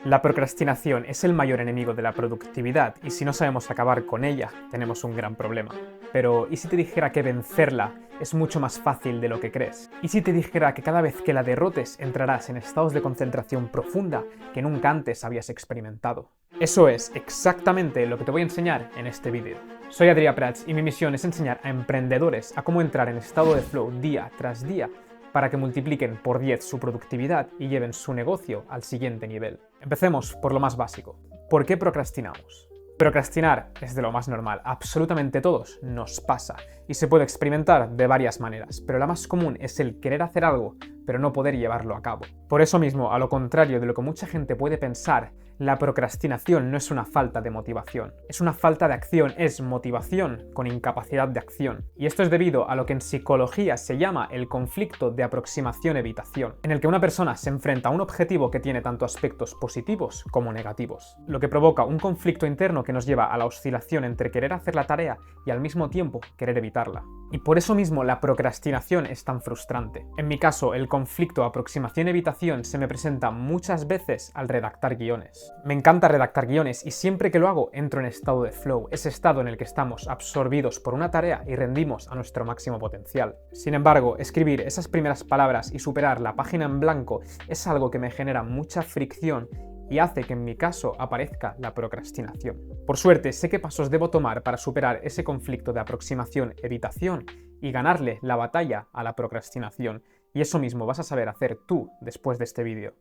La procrastinación es el mayor enemigo de la productividad y si no sabemos acabar con ella, tenemos un gran problema. Pero, ¿y si te dijera que vencerla es mucho más fácil de lo que crees? ¿Y si te dijera que cada vez que la derrotes entrarás en estados de concentración profunda que nunca antes habías experimentado? Eso es exactamente lo que te voy a enseñar en este vídeo. Soy Adrià Prats y mi misión es enseñar a emprendedores a cómo entrar en estado de flow día tras día para que multipliquen por 10 su productividad y lleven su negocio al siguiente nivel. Empecemos por lo más básico. ¿Por qué procrastinamos? Procrastinar es de lo más normal, absolutamente todos nos pasa y se puede experimentar de varias maneras, pero la más común es el querer hacer algo, pero no poder llevarlo a cabo. Por eso mismo, a lo contrario de lo que mucha gente puede pensar, la procrastinación no es una falta de motivación, es una falta de acción, es motivación con incapacidad de acción. Y esto es debido a lo que en psicología se llama el conflicto de aproximación-evitación, en el que una persona se enfrenta a un objetivo que tiene tanto aspectos positivos como negativos, lo que provoca un conflicto interno que nos lleva a la oscilación entre querer hacer la tarea y al mismo tiempo querer evitarla. Y por eso mismo la procrastinación es tan frustrante. En mi caso, el conflicto aproximación-evitación se me presenta muchas veces al redactar guiones. Me encanta redactar guiones y siempre que lo hago entro en estado de flow, ese estado en el que estamos absorbidos por una tarea y rendimos a nuestro máximo potencial. Sin embargo, escribir esas primeras palabras y superar la página en blanco es algo que me genera mucha fricción y hace que en mi caso aparezca la procrastinación. Por suerte, sé qué pasos debo tomar para superar ese conflicto de aproximación-evitación y ganarle la batalla a la procrastinación. Y eso mismo vas a saber hacer tú después de este vídeo.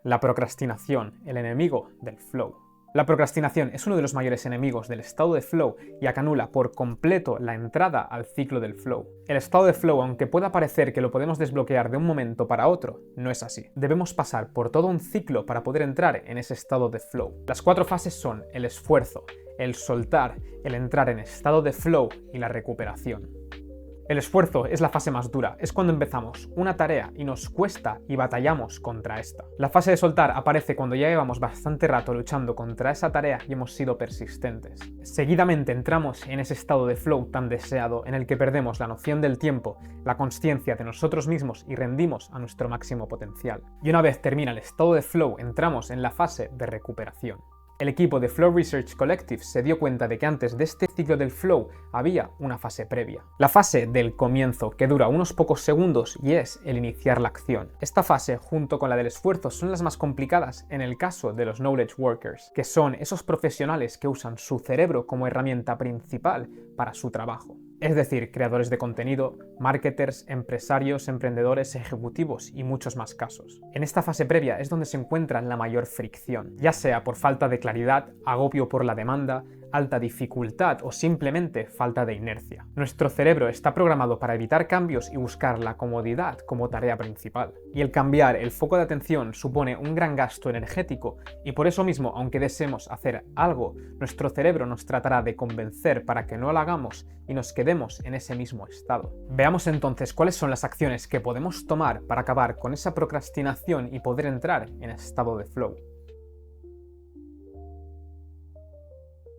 La procrastinación, el enemigo del flow. La procrastinación es uno de los mayores enemigos del estado de flow, ya que anula por completo la entrada al ciclo del flow. El estado de flow, aunque pueda parecer que lo podemos desbloquear de un momento para otro, no es así. Debemos pasar por todo un ciclo para poder entrar en ese estado de flow. Las 4 fases son el esfuerzo, el soltar, el entrar en estado de flow y la recuperación. El esfuerzo es la fase más dura, es cuando empezamos una tarea y nos cuesta y batallamos contra esta. La fase de soltar aparece cuando ya llevamos bastante rato luchando contra esa tarea y hemos sido persistentes. Seguidamente entramos en ese estado de flow tan deseado en el que perdemos la noción del tiempo, la consciencia de nosotros mismos y rendimos a nuestro máximo potencial. Y una vez termina el estado de flow, entramos en la fase de recuperación. El equipo de Flow Research Collective se dio cuenta de que antes de este ciclo del flow había una fase previa. La fase del comienzo, que dura unos pocos segundos y es el iniciar la acción. Esta fase, junto con la del esfuerzo, son las más complicadas en el caso de los Knowledge Workers, que son esos profesionales que usan su cerebro como herramienta principal para su trabajo. Es decir, creadores de contenido, marketers, empresarios, emprendedores, ejecutivos y muchos más casos. En esta fase previa es donde se encuentra la mayor fricción, ya sea por falta de claridad, agobio por la demanda, alta dificultad o simplemente falta de inercia. Nuestro cerebro está programado para evitar cambios y buscar la comodidad como tarea principal. Y el cambiar el foco de atención supone un gran gasto energético y por eso mismo, aunque deseemos hacer algo, nuestro cerebro nos tratará de convencer para que no lo hagamos y nos quedemos en ese mismo estado. Veamos entonces cuáles son las acciones que podemos tomar para acabar con esa procrastinación y poder entrar en estado de flow.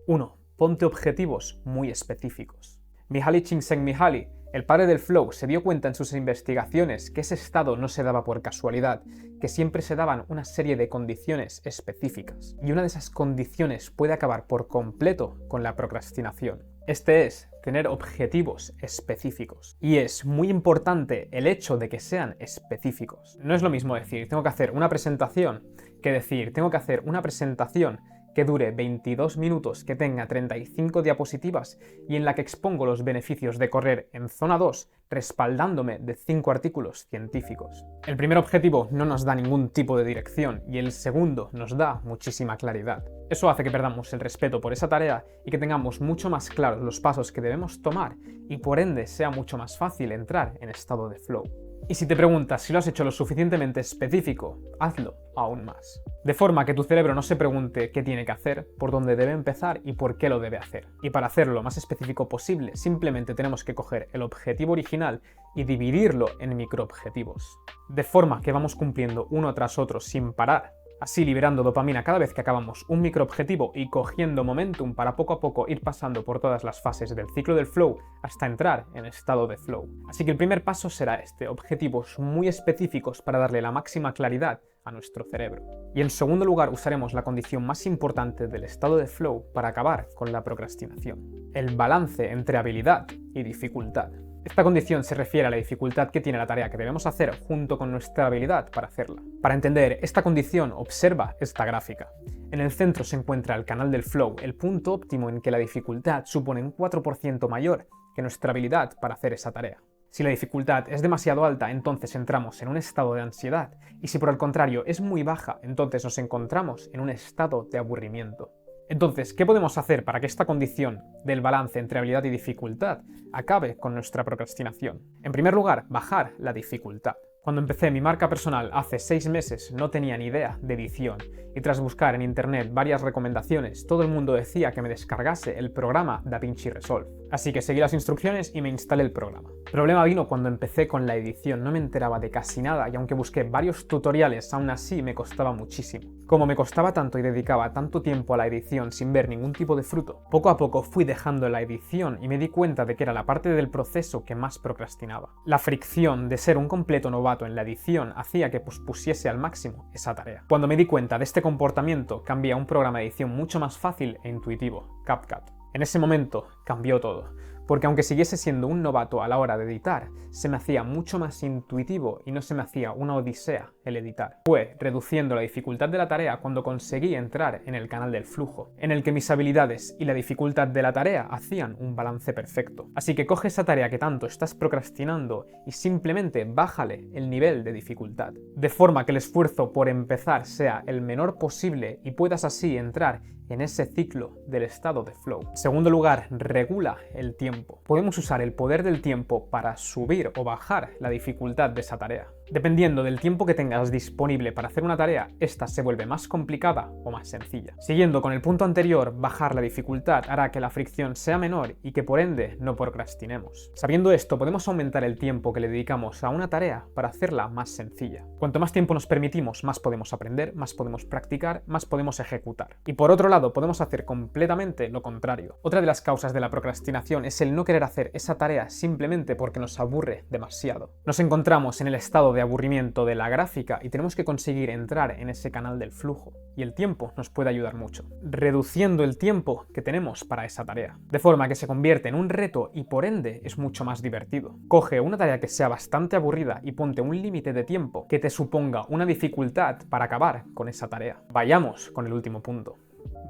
1. Ponte objetivos muy específicos. Mihaly Csikszentmihalyi, el padre del flow, se dio cuenta en sus investigaciones que ese estado no se daba por casualidad, que siempre se daban una serie de condiciones específicas. Y una de esas condiciones puede acabar por completo con la procrastinación. Este es tener objetivos específicos. Y es muy importante el hecho de que sean específicos. No es lo mismo decir tengo que hacer una presentación que decir tengo que hacer una presentación que dure 22 minutos, que tenga 35 diapositivas y en la que expongo los beneficios de correr en zona 2 respaldándome de 5 artículos científicos. El primer objetivo no nos da ningún tipo de dirección y el segundo nos da muchísima claridad. Eso hace que perdamos el respeto por esa tarea y que tengamos mucho más claros los pasos que debemos tomar y por ende sea mucho más fácil entrar en estado de flow. Y si te preguntas si lo has hecho lo suficientemente específico, hazlo aún más. De forma que tu cerebro no se pregunte qué tiene que hacer, por dónde debe empezar y por qué lo debe hacer. Y para hacerlo lo más específico posible, simplemente tenemos que coger el objetivo original y dividirlo en microobjetivos. De forma que vamos cumpliendo uno tras otro sin parar, así liberando dopamina cada vez que acabamos un microobjetivo y cogiendo momentum para poco a poco ir pasando por todas las fases del ciclo del flow hasta entrar en estado de flow. Así que el primer paso será este, objetivos muy específicos para darle la máxima claridad a nuestro cerebro. Y en segundo lugar, usaremos la condición más importante del estado de flow para acabar con la procrastinación: el balance entre habilidad y dificultad. Esta condición se refiere a la dificultad que tiene la tarea que debemos hacer junto con nuestra habilidad para hacerla. Para entender esta condición, observa esta gráfica. En el centro se encuentra el canal del flow, el punto óptimo en que la dificultad supone un 4% mayor que nuestra habilidad para hacer esa tarea. Si la dificultad es demasiado alta, entonces entramos en un estado de ansiedad, y si por el contrario es muy baja, entonces nos encontramos en un estado de aburrimiento. Entonces, ¿qué podemos hacer para que esta condición del balance entre habilidad y dificultad acabe con nuestra procrastinación? En primer lugar, bajar la dificultad. Cuando empecé mi marca personal hace 6 meses no tenía ni idea de edición, y tras buscar en internet varias recomendaciones, todo el mundo decía que me descargase el programa DaVinci Resolve. Así que seguí las instrucciones y me instalé el programa. El problema vino cuando empecé con la edición, no me enteraba de casi nada y aunque busqué varios tutoriales, aún así me costaba muchísimo. Como me costaba tanto y dedicaba tanto tiempo a la edición sin ver ningún tipo de fruto, poco a poco fui dejando la edición y me di cuenta de que era la parte del proceso que más procrastinaba. La fricción de ser un completo novato en la edición hacía que pospusiese al máximo esa tarea. Cuando me di cuenta de este comportamiento, cambié a un programa de edición mucho más fácil e intuitivo, CapCut. En ese momento cambió todo, porque aunque siguiese siendo un novato a la hora de editar, se me hacía mucho más intuitivo y no se me hacía una odisea el editar. Fue reduciendo la dificultad de la tarea cuando conseguí entrar en el canal del flujo, en el que mis habilidades y la dificultad de la tarea hacían un balance perfecto. Así que coge esa tarea que tanto estás procrastinando y simplemente bájale el nivel de dificultad, de forma que el esfuerzo por empezar sea el menor posible y puedas así entrar en ese ciclo del estado de flow. En segundo lugar, regula el tiempo. Podemos usar el poder del tiempo para subir o bajar la dificultad de esa tarea. Dependiendo del tiempo que tengas disponible para hacer una tarea, esta se vuelve más complicada o más sencilla. Siguiendo con el punto anterior, bajar la dificultad hará que la fricción sea menor y que por ende no procrastinemos. Sabiendo esto, podemos aumentar el tiempo que le dedicamos a una tarea para hacerla más sencilla. Cuanto más tiempo nos permitimos, más podemos aprender, más podemos practicar, más podemos ejecutar. Y por otro lado, podemos hacer completamente lo contrario. Otra de las causas de la procrastinación es el no querer hacer esa tarea simplemente porque nos aburre demasiado. Nos encontramos en el estado de aburrimiento de la gráfica y tenemos que conseguir entrar en ese canal del flujo. Y el tiempo nos puede ayudar mucho, reduciendo el tiempo que tenemos para esa tarea, de forma que se convierte en un reto y por ende es mucho más divertido. Coge una tarea que sea bastante aburrida y ponte un límite de tiempo que te suponga una dificultad para acabar con esa tarea. Vayamos con el último punto.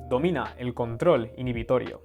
Domina el control inhibitorio.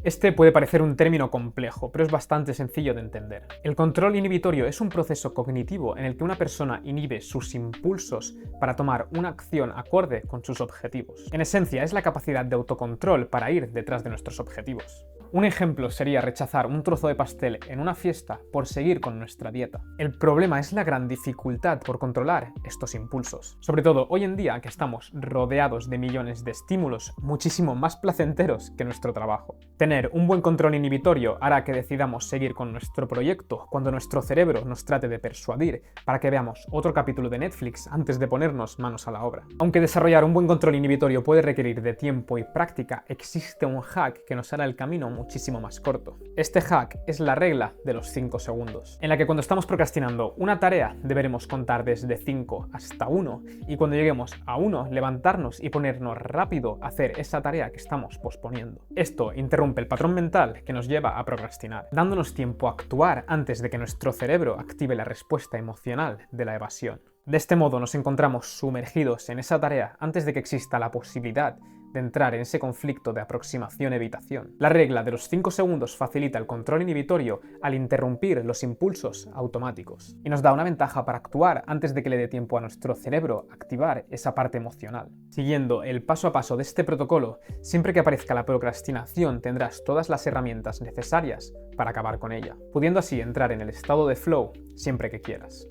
Este puede parecer un término complejo, pero es bastante sencillo de entender. El control inhibitorio es un proceso cognitivo en el que una persona inhibe sus impulsos para tomar una acción acorde con sus objetivos. En esencia, es la capacidad de autocontrol para ir detrás de nuestros objetivos. Un ejemplo sería rechazar un trozo de pastel en una fiesta por seguir con nuestra dieta. El problema es la gran dificultad por controlar estos impulsos. Sobre todo hoy en día que estamos rodeados de millones de estímulos muchísimo más placenteros que nuestro trabajo. Tener un buen control inhibitorio hará que decidamos seguir con nuestro proyecto cuando nuestro cerebro nos trate de persuadir para que veamos otro capítulo de Netflix antes de ponernos manos a la obra. Aunque desarrollar un buen control inhibitorio puede requerir de tiempo y práctica, existe un hack que nos hará el camino muchísimo más corto. Este hack es la regla de los 5 segundos, en la que cuando estamos procrastinando una tarea deberemos contar desde 5 hasta 1 y cuando lleguemos a 1 levantarnos y ponernos rápido a hacer esa tarea que estamos posponiendo. Esto interrumpe el patrón mental que nos lleva a procrastinar, dándonos tiempo a actuar antes de que nuestro cerebro active la respuesta emocional de la evasión. De este modo nos encontramos sumergidos en esa tarea antes de que exista la posibilidad de entrar en ese conflicto de aproximación-evitación. La regla de los 5 segundos facilita el control inhibitorio al interrumpir los impulsos automáticos y nos da una ventaja para actuar antes de que le dé tiempo a nuestro cerebro activar esa parte emocional. Siguiendo el paso a paso de este protocolo, siempre que aparezca la procrastinación tendrás todas las herramientas necesarias para acabar con ella, pudiendo así entrar en el estado de flow siempre que quieras.